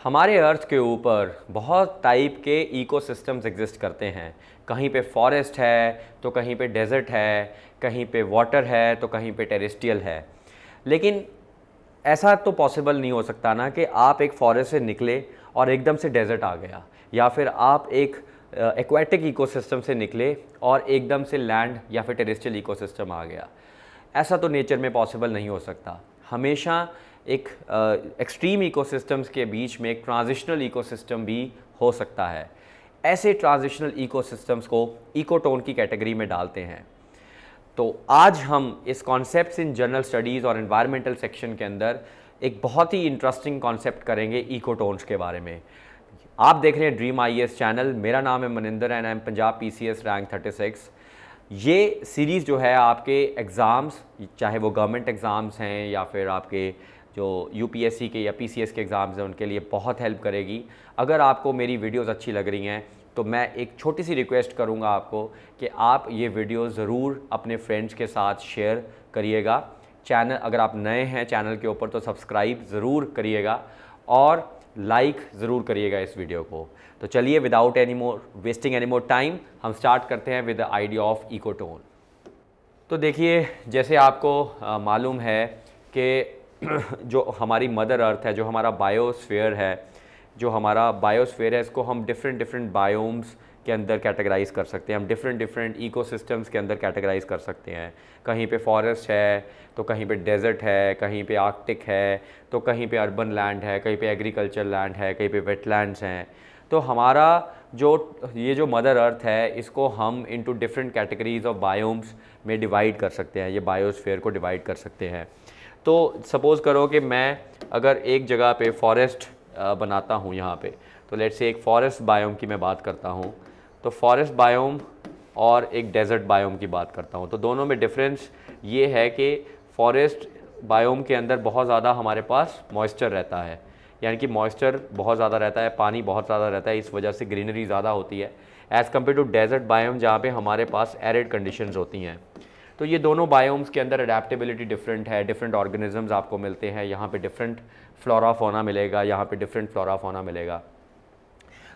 हमारे अर्थ के ऊपर बहुत टाइप के इकोसिस्टम्स एग्जिस्ट करते हैं। कहीं पे फॉरेस्ट है तो कहीं पे डेजर्ट है, कहीं पे वाटर है तो कहीं पे टेरेस्ट्रियल है। लेकिन ऐसा तो पॉसिबल नहीं हो सकता ना कि आप एक फॉरेस्ट से निकले और एकदम से डेजर्ट आ गया, या फिर आप एक एक्वेटिक इकोसिस्टम से निकले और एकदम से लैंड या फिर टेरेस्ट्रियल इकोसिस्टम आ गया। ऐसा तो नेचर में पॉसिबल नहीं हो सकता। हमेशा एक एक्सट्रीम इकोसिस्टम्स के बीच में एक ट्रांजिशनल इकोसिस्टम भी हो सकता है। ऐसे ट्रांजिशनल इकोसिस्टम्स को इकोटोन की कैटेगरी में डालते हैं। तो आज हम इस कॉन्सेप्ट्स इन जनरल स्टडीज़ और एनवायरमेंटल सेक्शन के अंदर एक बहुत ही इंटरेस्टिंग कॉन्सेप्ट करेंगे इकोटोन्स के बारे में। आप देख रहे हैं ड्रीम आईएएस चैनल। मेरा नाम है Maninder and I am Punjab PCS rank 36। ये सीरीज़ जो है आपके एग्ज़ाम्स, चाहे वो गवर्नमेंट एग्ज़ाम्स हैं या फिर आपके जो यूपीएससी के या पीसीएस के एग्ज़ाम्स हैं, उनके लिए बहुत हेल्प करेगी। अगर आपको मेरी वीडियोस अच्छी लग रही हैं तो मैं एक छोटी सी रिक्वेस्ट करूंगा आपको कि आप ये वीडियो ज़रूर अपने फ्रेंड्स के साथ शेयर करिएगा। चैनल, अगर आप नए हैं चैनल के ऊपर, तो सब्सक्राइब ज़रूर करिएगा और लाइक ज़रूर करिएगा इस वीडियो को। तो चलिए, without any more wasting any more time, हम स्टार्ट करते हैं with the idea of ecotone. तो देखिए, जैसे आपको मालूम है कि जो हमारी मदर अर्थ है, जो हमारा बायोस्फीयर है, इसको हम डिफरेंट बायोम्स के अंदर कैटेगराइज कर सकते हैं। हम डिफरेंट इकोसिस्टम्स के अंदर कैटेगराइज कर सकते हैं। कहीं पे फॉरेस्ट है तो कहीं पे डेजर्ट है, कहीं पे आर्कटिक है तो कहीं पे अर्बन लैंड है, कहीं पे एग्रीकल्चर लैंड है, कहीं पे वेटलैंड्स हैं। तो हमारा ये जो मदर अर्थ है, इसको हम into different categories of biomes में डिवाइड कर सकते हैं। ये बायोस्फीयर को डिवाइड कर सकते हैं। तो सपोज़ करो कि मैं अगर एक जगह पे फॉरेस्ट बनाता हूँ यहाँ पे, तो लेट्स से एक फॉरेस्ट बायोम की मैं बात करता हूँ, तो फॉरेस्ट बायोम और एक डेजर्ट बायोम की बात करता हूँ, तो दोनों में डिफरेंस ये है कि फॉरेस्ट बायोम के अंदर बहुत ज़्यादा हमारे पास मॉइस्चर रहता है, यानी कि मॉइस्चर बहुत ज़्यादा रहता है, पानी बहुत ज़्यादा रहता है, इस वजह से ग्रीनरी ज़्यादा होती है as compare to desert biome जहाँ पे हमारे पास एरिड कंडीशंस होती हैं। तो ये दोनों बायोम्स के अंदर अडेप्टेबिलिटी डिफरेंट है, डिफरेंट ऑर्गेनिजम्स आपको मिलते हैं। यहाँ पे डिफरेंट फ्लोरा फोना मिलेगा, यहाँ पे डिफरेंट फ्लोरा फोना मिलेगा।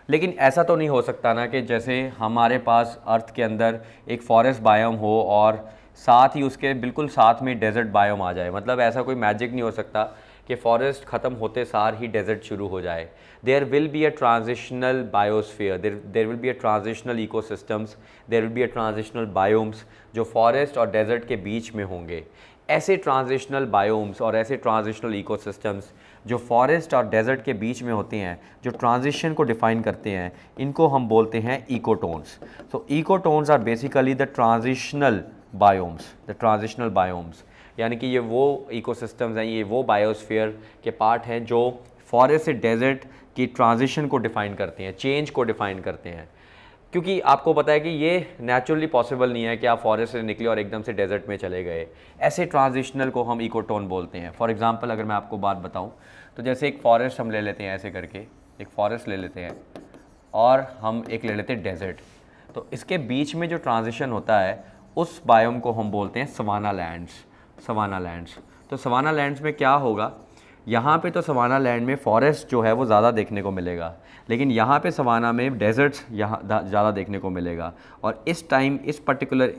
लेकिन ऐसा तो नहीं हो सकता ना कि जैसे हमारे पास अर्थ के अंदर एक फॉरेस्ट बायोम हो और साथ ही उसके बिल्कुल साथ में डेजर्ट बायोम आ जाए। मतलब ऐसा कोई मैजिक नहीं हो सकता कि फॉरेस्ट ख़त्म होते सार ही डेजर्ट शुरू हो जाए। There will be a transitional biosphere, there will be a transitional ecosystems, there will be a transitional biomes जो फॉरेस्ट और डेजर्ट के बीच में होंगे। ऐसे ट्रांजिशनल बायोम्स और ऐसे ट्रांजिशनल इकोसिस्टम्स जो फॉरेस्ट और डेजर्ट के बीच में होते हैं, जो ट्रांजिशन को डिफ़ाइन करते हैं, इनको हम बोलते हैं इकोटोन्स। तो ecotones are basically the transitional biomes, यानी कि ये वो इकोसिस्टम्स हैं, ये वो बायोस्फीयर के पार्ट हैं जो फॉरेस्ट से डेजर्ट की ट्रांजिशन को डिफ़ाइन करते हैं, चेंज को डिफ़ाइन करते हैं। क्योंकि आपको पता है कि ये नेचुरली पॉसिबल नहीं है कि आप फॉरेस्ट से निकले और एकदम से डेजर्ट में चले गए। ऐसे ट्रांजिशनल को हम इकोटोन बोलते हैं। फॉर एग्जांपल अगर मैं आपको बात बताऊं, तो जैसे एक फॉरेस्ट हम ले लेते हैं, ऐसे करके एक फॉरेस्ट ले लेते हैं और हम एक ले लेते हैं डेजर्ट। तो इसके बीच में जो ट्रांजिशन होता है उस बायोम को हम बोलते हैं सवाना लैंड्स। तो सवाना लैंड्स में क्या होगा, यहाँ पे तो सवाना लैंड में फॉरेस्ट जो है वो ज़्यादा देखने को मिलेगा, लेकिन यहाँ पे सवाना में डेजर्ट्स यहाँ ज़्यादा देखने को मिलेगा। और इस टाइम इस पर्टिकुलर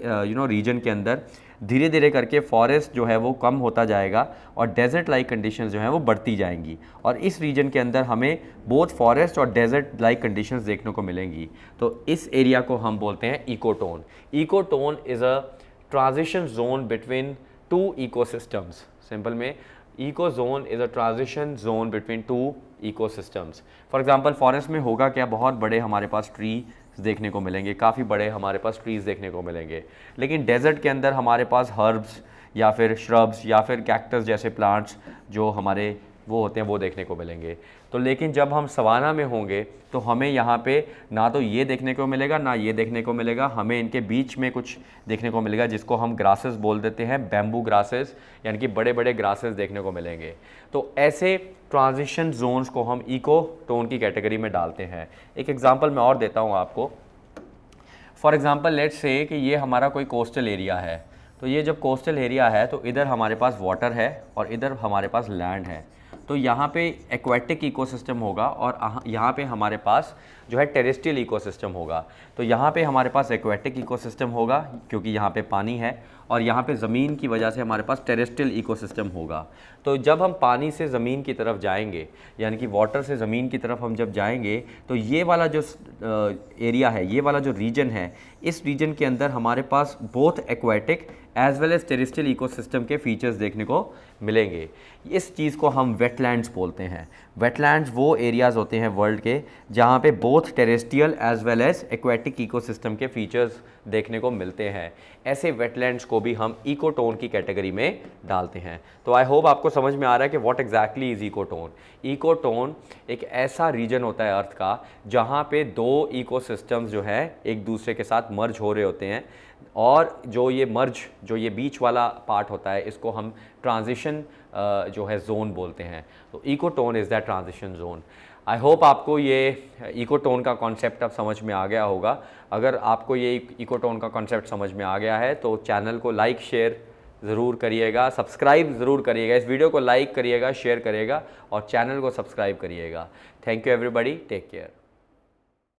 रीजन के अंदर धीरे धीरे करके फॉरेस्ट जो है वो कम होता जाएगा और डेजर्ट लाइक कंडीशंस जो हैं वो बढ़ती जाएंगी। और इस रीजन के अंदर हमें बोथ फॉरेस्ट और डेजर्ट लाइक कंडीशंस देखने को मिलेंगी। तो इस एरिया को हम बोलते हैं ecotone. Ecotone is a transition zone between two ecosystems. Simple में, eco zone is a transition zone between two ecosystems. For example forest में होगा क्या, बहुत बड़े हमारे पास ट्री देखने को मिलेंगे, काफ़ी बड़े हमारे पास ट्रीज़ देखने को मिलेंगे। लेकिन डेजर्ट के अंदर हमारे पास हर्ब्स या फिर श्रब्स या फिर कैक्टस जैसे प्लांट्स जो हमारे वो होते हैं वो देखने को मिलेंगे। तो लेकिन जब हम सवाना में होंगे तो हमें यहाँ पे ना तो ये देखने को मिलेगा ना ये देखने को मिलेगा, हमें इनके बीच में कुछ देखने को मिलेगा जिसको हम ग्रासेस बोल देते हैं, बैम्बू ग्रासेस, यानी कि बड़े बड़े ग्रासेस देखने को मिलेंगे। तो ऐसे ट्रांजिशन जोन्स को हम इको टोन की कैटेगरी में डालते हैं। एक एग्जाम्पल मैं और देता हूँ आपको। फॉर एग्ज़ाम्पल लेट्स से कि ये हमारा कोई कोस्टल एरिया है। तो ये जब कोस्टल एरिया है तो इधर हमारे पास वाटर है और इधर हमारे पास लैंड है। तो यहाँ पे एक्वेटिक इकोसिस्टम होगा और यहाँ पे हमारे पास जो है टेरेस्ट्रियल इकोसिस्टम होगा। तो यहाँ पे हमारे पास एक्वेटिक इकोसिस्टम होगा क्योंकि यहाँ पे पानी है, और यहाँ पे ज़मीन की वजह से हमारे पास टेरेस्ट्रियल इकोसिस्टम होगा। तो जब हम पानी से ज़मीन की तरफ जाएंगे, यानी कि वाटर से ज़मीन की तरफ हम जब जाएंगे, तो ये वाला जो एरिया है, ये वाला जो रीजन है, इस रीजन के अंदर हमारे पास both aquatic as well as terrestrial ecosystem के फीचर्स देखने को मिलेंगे। इस चीज़ को हम वेटलैंड्स बोलते हैं। वेटलैंड्स वो एरियाज़ होते हैं वर्ल्ड के जहाँ पे both terrestrial as well as aquatic ecosystem के फीचर्स देखने को मिलते हैं। ऐसे वेटलैंड्स को भी हम इकोटोन की कैटेगरी में डालते हैं। तो आई होप आपको समझ में आ रहा है कि what exactly is ecotone. Ecotone एक ऐसा रीजन होता है अर्थ का जहाँ पे दो इकोसिस्टम्स जो है एक दूसरे के साथ मर्ज हो रहे होते हैं, और जो ये बीच वाला पार्ट होता है, इसको हम ट्रांजिशन जो है जोन बोलते हैं। तो ecotone is that transition zone. I hope आपको ये इकोटोन का कॉन्सेप्ट अब समझ में आ गया होगा। अगर आपको ये इकोटोन का कॉन्सेप्ट समझ में आ गया है तो चैनल को लाइक शेयर ज़रूर करिएगा, सब्सक्राइब ज़रूर करिएगा, इस वीडियो को लाइक करिएगा, शेयर करिएगा और चैनल को सब्सक्राइब करिएगा। Thank you everybody, take care.